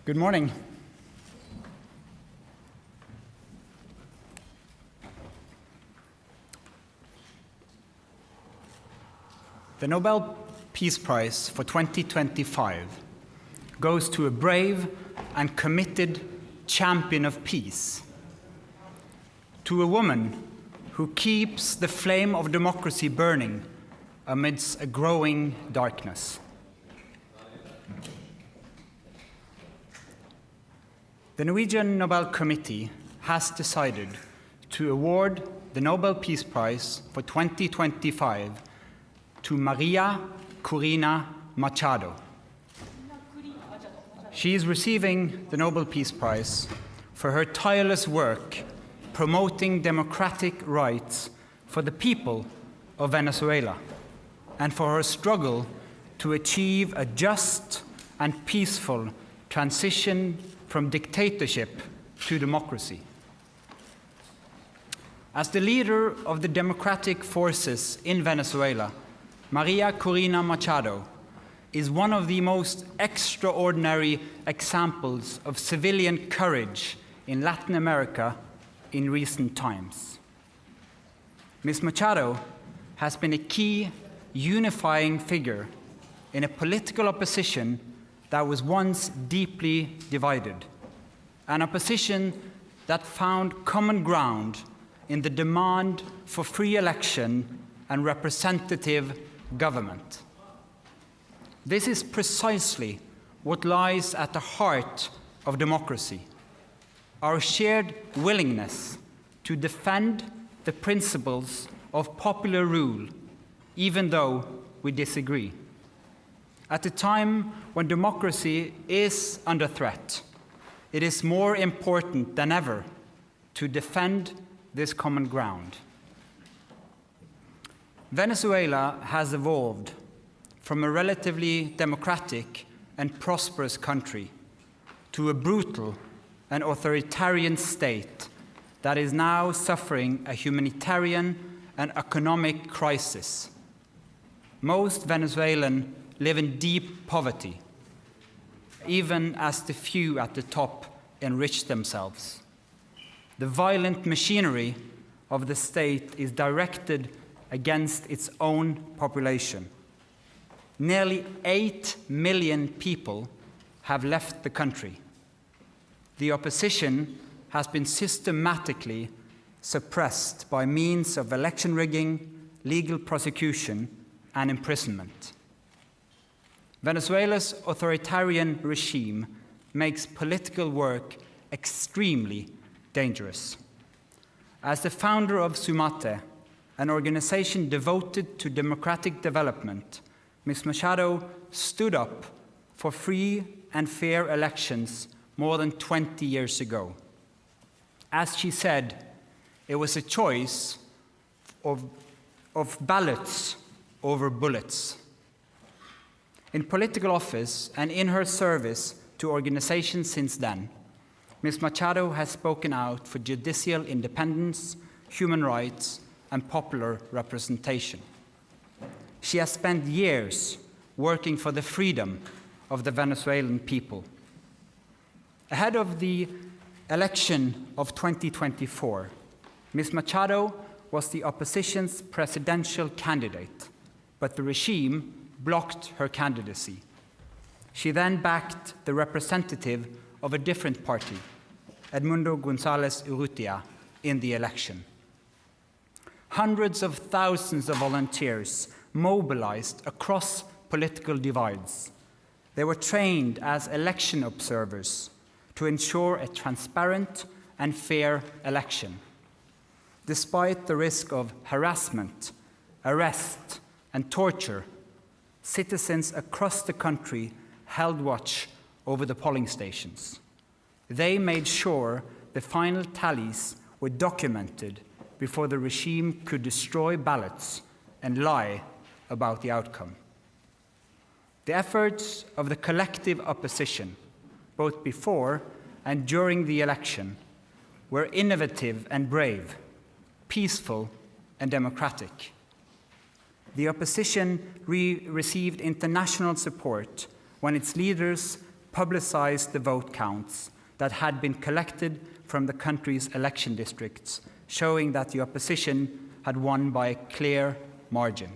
Good morning. The Nobel Peace Prize for 2025 goes to a brave and committed champion of peace, to a woman who keeps the flame of democracy burning amidst a growing darkness. The Norwegian Nobel Committee has decided to award the Nobel Peace Prize for 2025 to María Corina Machado. She is receiving the Nobel Peace Prize for her tireless work promoting democratic rights for the people of Venezuela and for her struggle to achieve a just and peaceful transition from dictatorship to democracy. As the leader of the democratic forces in Venezuela, María Corina Machado is one of the most extraordinary examples of civilian courage in Latin America in recent times. Ms. Machado has been a key unifying figure in a political opposition that was once deeply divided, an opposition that found common ground in the demand for free election and representative government. This is precisely what lies at the heart of democracy, our shared willingness to defend the principles of popular rule, even though we disagree. At a time when democracy is under threat, it is more important than ever to defend this common ground. Venezuela has evolved from a relatively democratic and prosperous country to a brutal and authoritarian state that is now suffering a humanitarian and economic crisis. Most Venezuelans live in deep poverty, even as the few at the top enrich themselves. The violent machinery of the state is directed against its own population. Nearly 8 million people have left the country. The opposition has been systematically suppressed by means of election rigging, legal prosecution, and imprisonment. Venezuela's authoritarian regime makes political work extremely dangerous. As the founder of SUMATE, an organization devoted to democratic development, Ms. Machado stood up for free and fair elections more than 20 years ago. As she said, it was a choice of ballots over bullets. In political office and in her service to organizations since then, Ms. Machado has spoken out for judicial independence, human rights, and popular representation. She has spent years working for the freedom of the Venezuelan people. Ahead of the election of 2024, Ms. Machado was the opposition's presidential candidate, but the regime blocked her candidacy. She then backed the representative of a different party, Edmundo González Urrutia, in the election. Hundreds of thousands of volunteers mobilized across political divides. They were trained as election observers to ensure a transparent and fair election. Despite the risk of harassment, arrest, and torture, citizens across the country held watch over the polling stations. They made sure the final tallies were documented before the regime could destroy ballots and lie about the outcome. The efforts of the collective opposition, both before and during the election, were innovative and brave, peaceful and democratic. The opposition received international support when its leaders publicized the vote counts that had been collected from the country's election districts, showing that the opposition had won by a clear margin.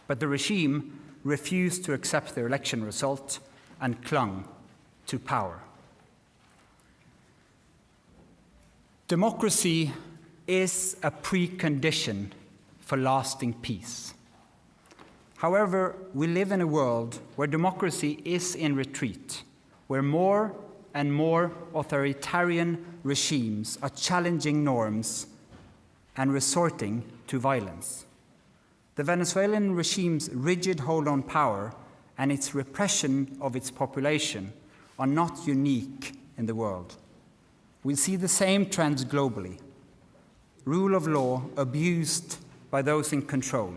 But the regime refused to accept the election result and clung to power. Democracy is a precondition for lasting peace. However, we live in a world where democracy is in retreat, where more and more authoritarian regimes are challenging norms and resorting to violence. The Venezuelan regime's rigid hold on power and its repression of its population are not unique in the world. We see the same trends globally. Rule of law abused by those in control,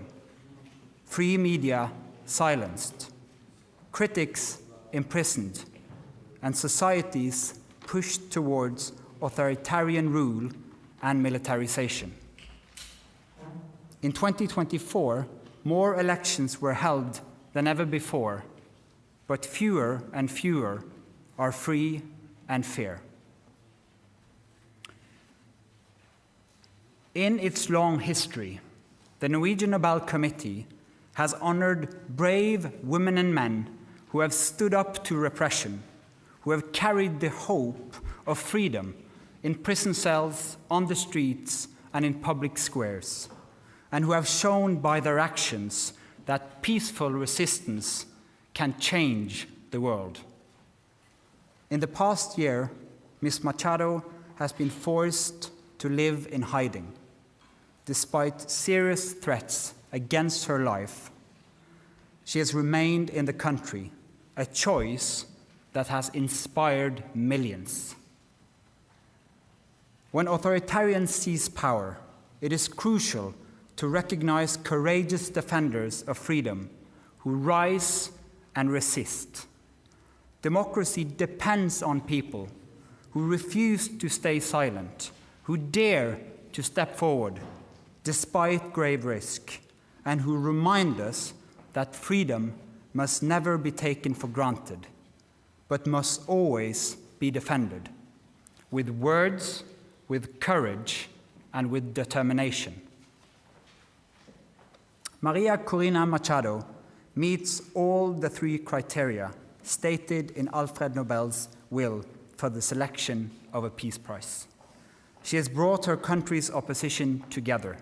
free media silenced, critics imprisoned, and societies pushed towards authoritarian rule and militarization. In 2024, more elections were held than ever before, but fewer and fewer are free and fair. In its long history, the Norwegian Nobel Committee has honored brave women and men who have stood up to repression, who have carried the hope of freedom in prison cells, on the streets, and in public squares, and who have shown by their actions that peaceful resistance can change the world. In the past year, Ms. Machado has been forced to live in hiding. Despite serious threats against her life, she has remained in the country, a choice that has inspired millions. When authoritarians seize power, it is crucial to recognize courageous defenders of freedom who rise and resist. Democracy depends on people who refuse to stay silent, who dare to step forward despite grave risk, and who remind us that freedom must never be taken for granted, but must always be defended, with words, with courage, and with determination. María Corina Machado meets all the three criteria stated in Alfred Nobel's will for the selection of a Peace Prize. She has brought her country's opposition together.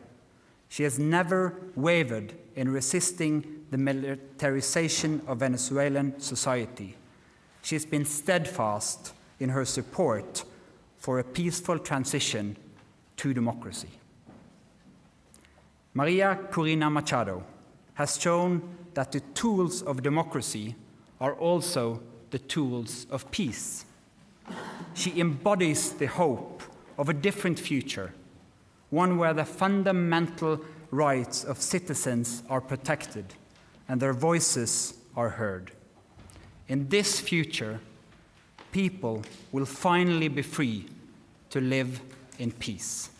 She has never wavered in resisting the militarization of Venezuelan society. She has been steadfast in her support for a peaceful transition to democracy. María Corina Machado has shown that the tools of democracy are also the tools of peace. She embodies the hope of a different future, one where the fundamental rights of citizens are protected and their voices are heard. In this future, people will finally be free to live in peace.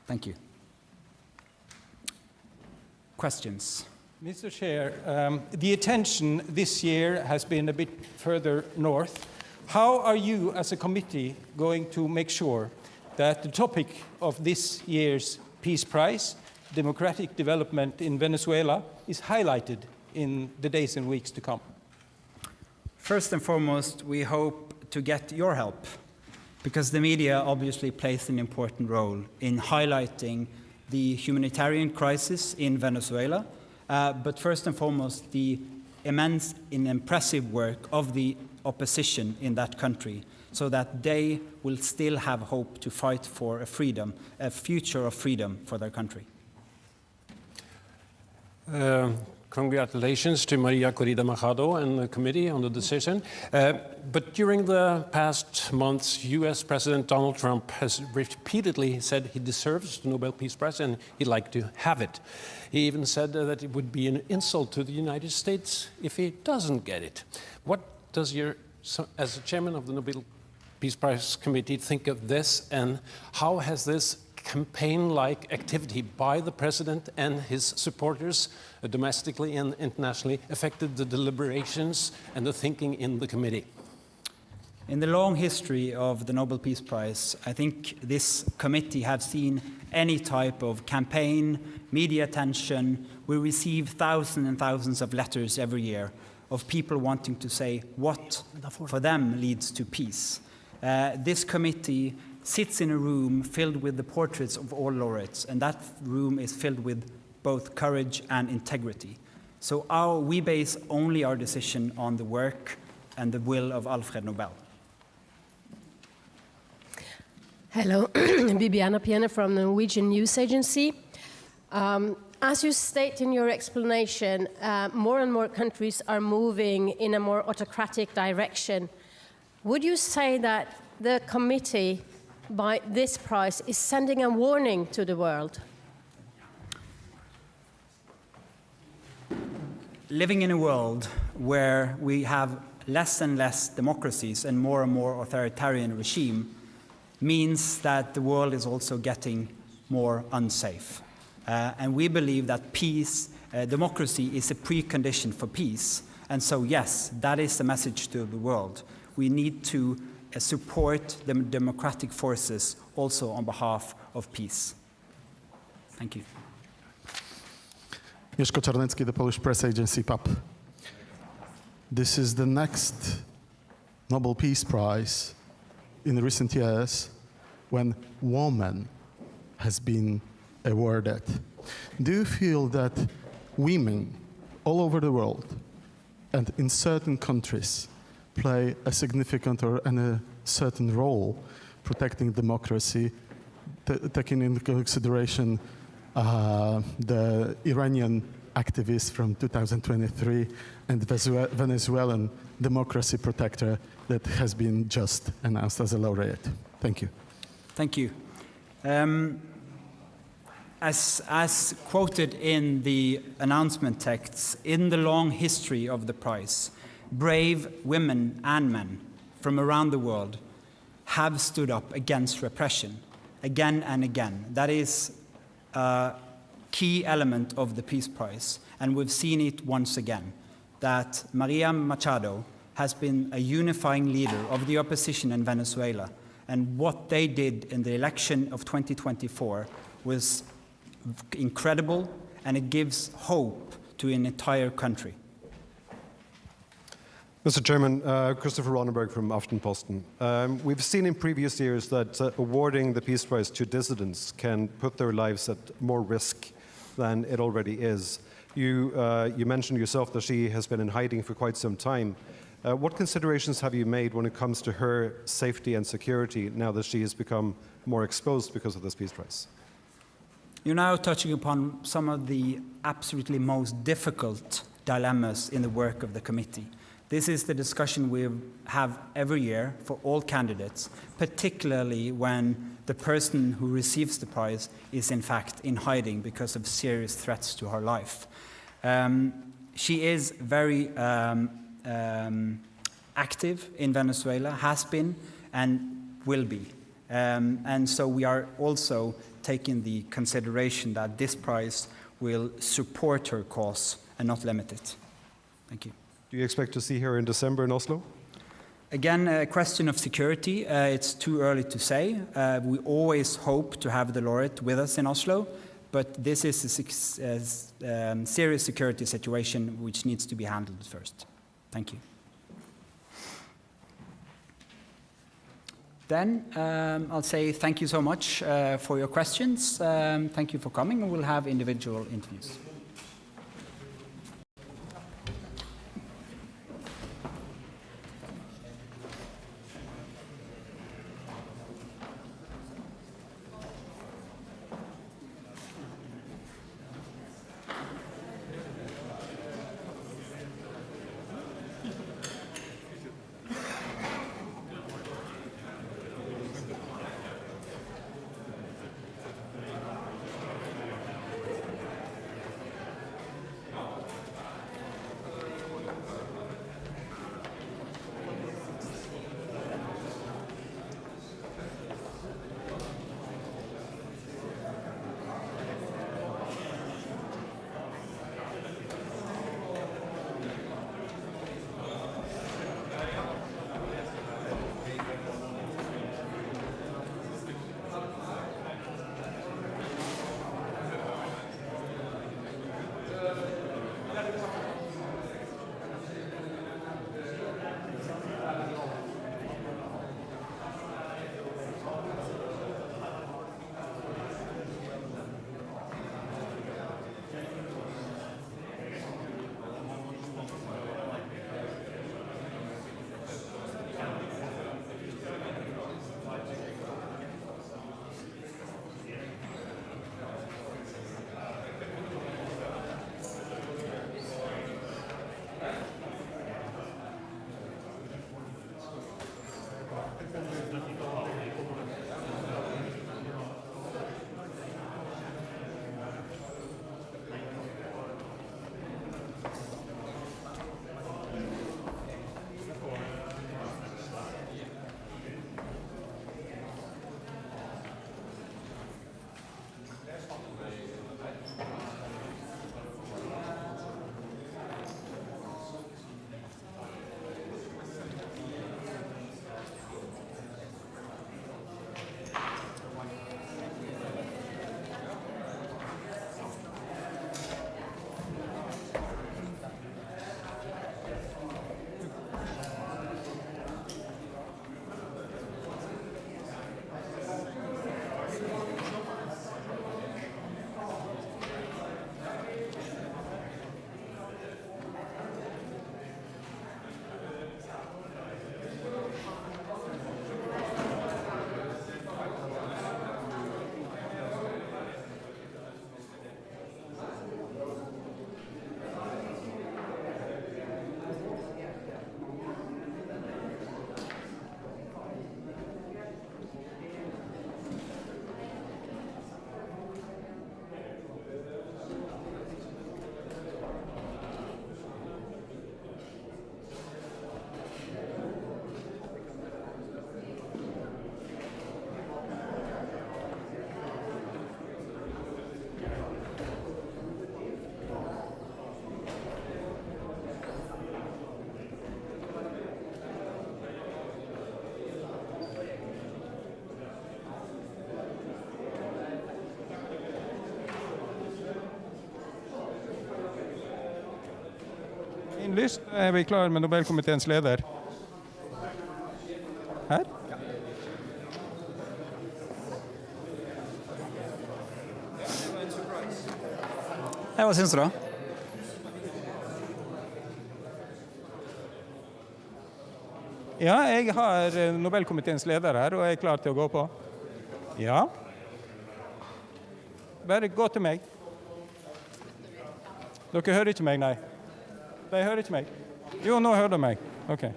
Thank you. Questions? Mr. Chair, the attention this year has been a bit further north. How are you as a committee going to make sure that the topic of this year's Peace Prize, democratic development in Venezuela, is highlighted in the days and weeks to come? First and foremost, we hope to get your help, because the media obviously plays an important role in highlighting the humanitarian crisis in Venezuela, but first and foremost, the immense and impressive work of the opposition in that country, so that they will still have hope to fight for a future of freedom for their country. Congratulations to María Corina Machado and the committee on the decision. But during the past months, US President Donald Trump has repeatedly said he deserves the Nobel Peace Prize and he'd like to have it. He even said that it would be an insult to the United States if he doesn't get it. What does as a chairman of the Nobel Peace Prize Committee think of this, and how has this campaign-like activity by the president and his supporters, domestically and internationally, affected the deliberations and the thinking in the committee? In the long history of the Nobel Peace Prize, I think this committee has seen any type of campaign, media attention. We receive thousands and thousands of letters every year of people wanting to say what for them leads to peace. This committee sits in a room filled with the portraits of all laureates, and that room is filled with both courage and integrity. So we base only our decision on the work and the will of Alfred Nobel. Hello, Bibiana Piene from the Norwegian News Agency. As you state in your explanation, more and more countries are moving in a more autocratic direction. Would you say that the committee, by this prize, is sending a warning to the world? Living in a world where we have less and less democracies and more authoritarian regime means that the world is also getting more unsafe. And we believe that peace, democracy is a precondition for peace. And so, yes, that is the message to the world. We need to support the democratic forces also on behalf of peace. Thank you. Mieszko Czarnecki, the Polish press agency PAP. This is the next Nobel Peace Prize in recent years when woman has been awarded. Do you feel that women all over the world and in certain countries play a significant or a certain role protecting democracy, taking into consideration the Iranian activist from 2023 and the Venezuelan democracy protector that has been just announced as a laureate? Thank you. Thank you. As quoted in the announcement texts, in the long history of the prize, brave women and men from around the world have stood up against repression again and again. That is a key element of the Peace Prize, and we've seen it once again, that María Machado has been a unifying leader of the opposition in Venezuela, and what they did in the election of 2024 was incredible, and it gives hope to an entire country. Mr. Chairman, Christopher Ronenberg from Aftenposten. We've seen in previous years that awarding the Peace Prize to dissidents can put their lives at more risk than it already is. You mentioned yourself that she has been in hiding for quite some time. What considerations have you made when it comes to her safety and security now that she has become more exposed because of this Peace Prize? You're now touching upon some of the absolutely most difficult dilemmas in the work of the committee. This is the discussion we have every year for all candidates, particularly when the person who receives the prize is in fact in hiding because of serious threats to her life. She is very active in Venezuela, has been and will be. And so we are also taking the consideration that this prize will support her cause and not limit it. Thank you. Do you expect to see her in December in Oslo? Again, a question of security. It's too early to say. We always hope to have the laureate with us in Oslo, but this is a serious security situation which needs to be handled first. Thank you. Then I'll say thank you so much for your questions. Thank you for coming, and we'll have individual interviews. Lyst, vi klar med Nobelkomiteens leder. Her? Hva synes du da? Ja, jeg har Nobelkomiteens leder her, og jeg klar til å gå på. Ja. Bare gå til meg. Dere hører ikke meg, nei. De hører ikke meg. Jo, nå hører de meg. Ok.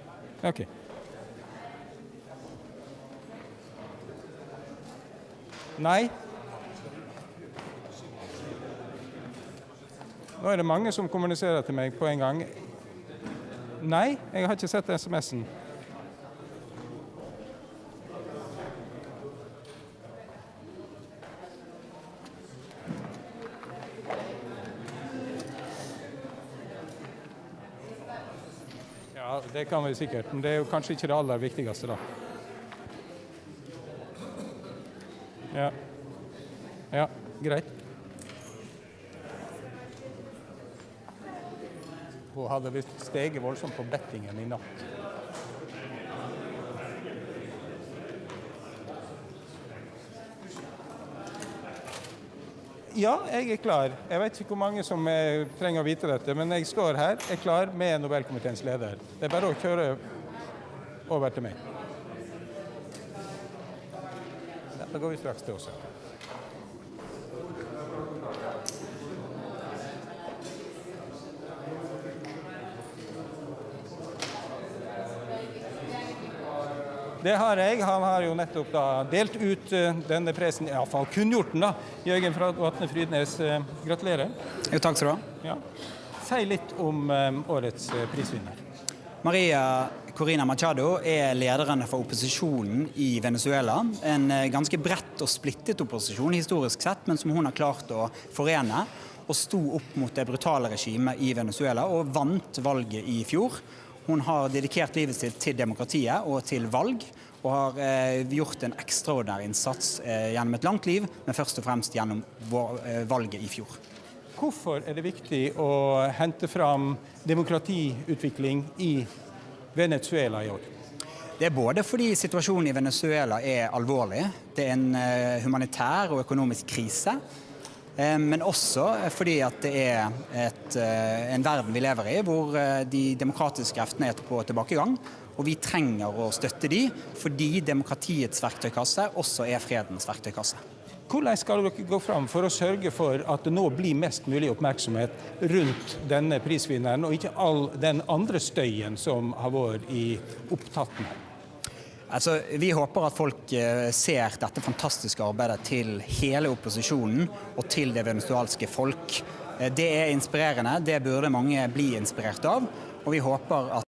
Nei. Nå det mange som kommuniserer til meg på en gang. Nei, jeg har ikke sett SMS-en. Ja, det kan vi sikkert, men det jo kanskje ikke det aller viktigste da. Ja, greit. Hun hadde visst steget voldsomt på bettingen i natt. Ja, jeg klar. Jeg vet ikke hvor mange som trenger å vite dette, men jeg står her, klar med Nobelkomiteens leder. Det bare å kjøre over til meg. Da går vi straks til oss. Det har jeg. Han har jo nettopp da delt ut denne presen, i hvert fall kunngjort den da. Jørgen fra Vatne Frydnes, gratulerer. Jo, takk skal du ha. Ja. Si litt om årets prisvinner. María Corina Machado lederen for opposisjonen i Venezuela. En ganske bredt og splittet opposisjon historisk sett, men som hun har klart å forene, og sto opp mot det brutale regimet i Venezuela, og vant valget i fjor. Hun har dedikert livet sitt til demokratiet og til valg, og har gjort en ekstraordinær innsats gjennom et langt liv, men først og fremst gjennom valget i fjor. Hvorfor det viktig å hente fram demokratiutvikling i Venezuela i år? Det både fordi situasjonen i Venezuela alvorlig, det en humanitær og økonomisk krise, men også fordi at det en verden vi lever i, hvor de demokratiske kreftene på tilbakegang, og vi trenger å støtte de, fordi demokratiets verktøykasse også fredens verktøykasse. Hvordan skal dere gå fram for å sørge for at det nå blir mest mulig oppmerksomhet rundt denne prisvinneren, og ikke all den andre støyen som har vært i opptatten? Altså, vi håper at folk ser dette fantastiske arbeidet til hele opposisjonen og til det venezuelanske folk. Det inspirerende, det burde mange bli inspirert av, og vi håper at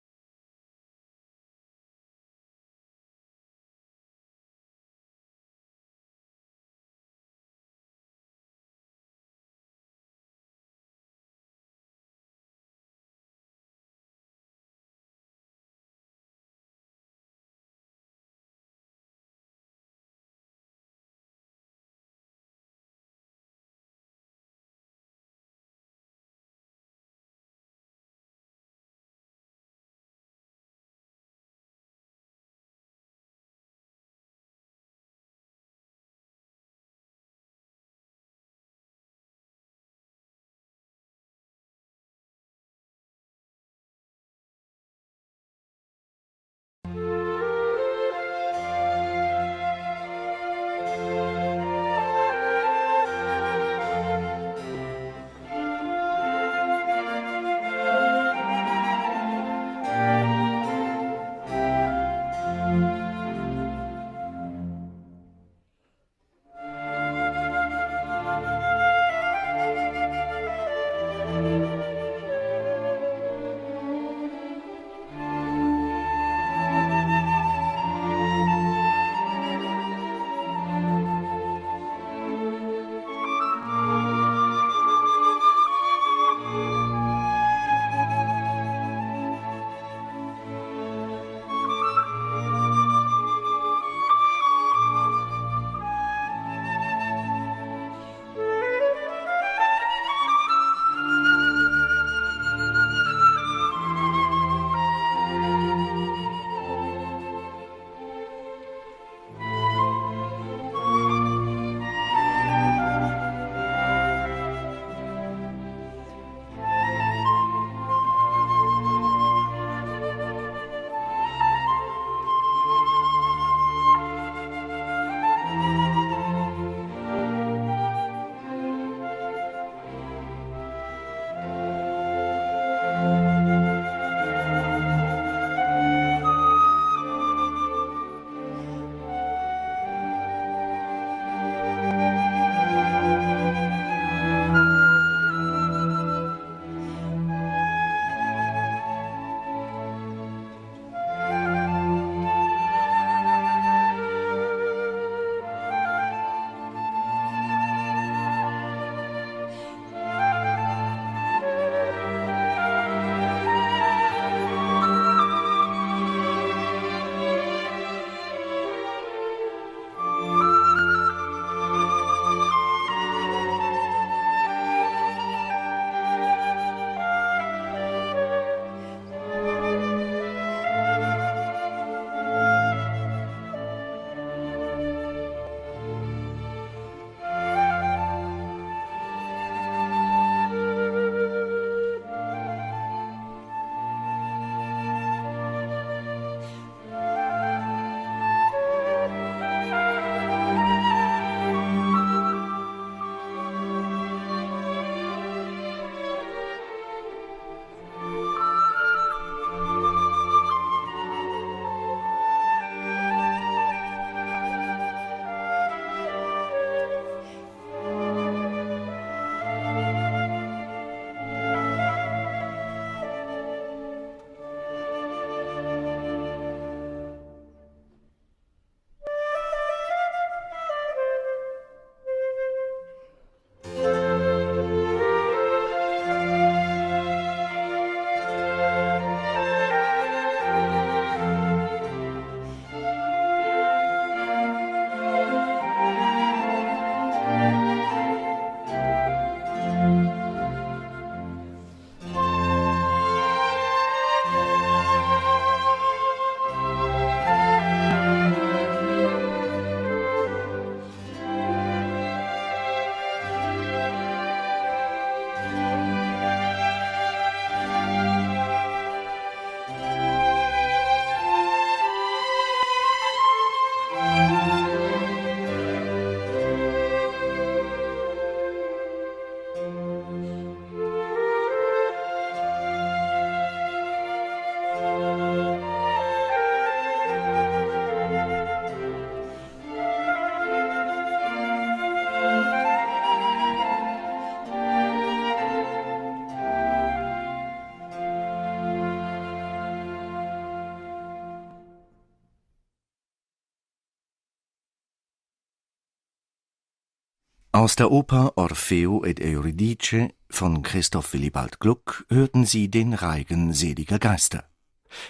Aus der Oper Orfeo ed Euridice von Christoph Willibald Gluck hörten Sie den Reigen seliger Geister.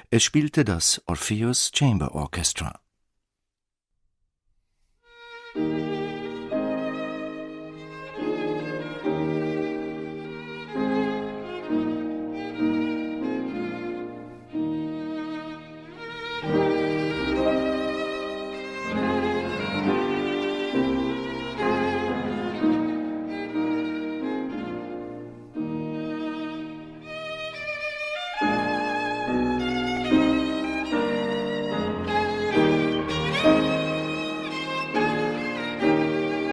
Es spielte das Orpheus Chamber Orchestra.